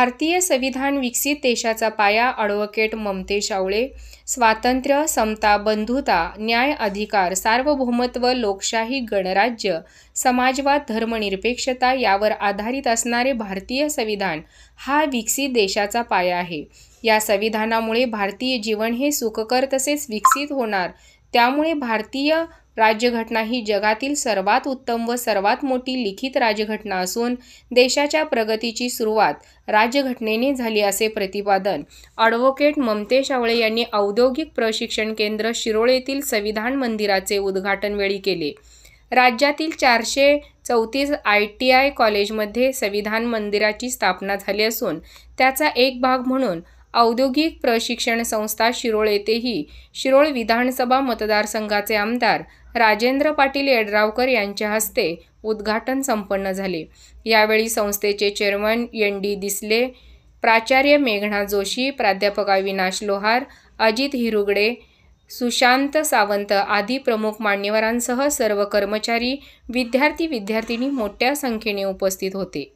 भारतीय संविधान विकसित देशाचा पाया ॲडव्होकेट ममतेश आवळे. स्वातंत्र्य, समता, बंधुता, न्याय, अधिकार, सार्वभौमत्व, लोकशाही, गणराज्य, समाजवाद, धर्मनिरपेक्षता यावर आधारित असणारे भारतीय संविधान हा विकसित देशाचा पाया आहे. या संविधानामुळे भारतीय जीवन हे सुखकर तसेच विकसित होणार. त्यामुळे भारतीय राज्यघटना ही जगातील सर्वात उत्तम व सर्वात मोठी लिखित राज्यघटना असून देशाच्या प्रगतीची सुरुवात राज्यघटनेने झाली असे प्रतिपादन ॲडव्होकेट ममतेश आवळे यांनी औद्योगिक प्रशिक्षण केंद्र शिरोळ येथील संविधान मंदिराचे उद्घाटनवेळी केले. राज्यातील 434 ITI कॉलेजमध्ये संविधान मंदिराची स्थापना झाली असून त्याचा एक भाग म्हणून औद्योगिक प्रशिक्षण संस्था शिरोळ येथेही शिरोळ विधानसभा मतदारसंघाचे आमदार राजेंद्र पाटील यड्रावकर यांच्या हस्ते उद्घाटन संपन्न झाले. यावेळी संस्थेचे चेअरमन ND दिसले, प्राचार्य मेघना जोशी, प्राध्यापक अविनाश लोहार, अजित हिरुगडे, सुशांत सावंत आदी प्रमुख मान्यवरांसह सर्व कर्मचारी, विद्यार्थी विद्यार्थिनी मोठ्या संख्येने उपस्थित होते.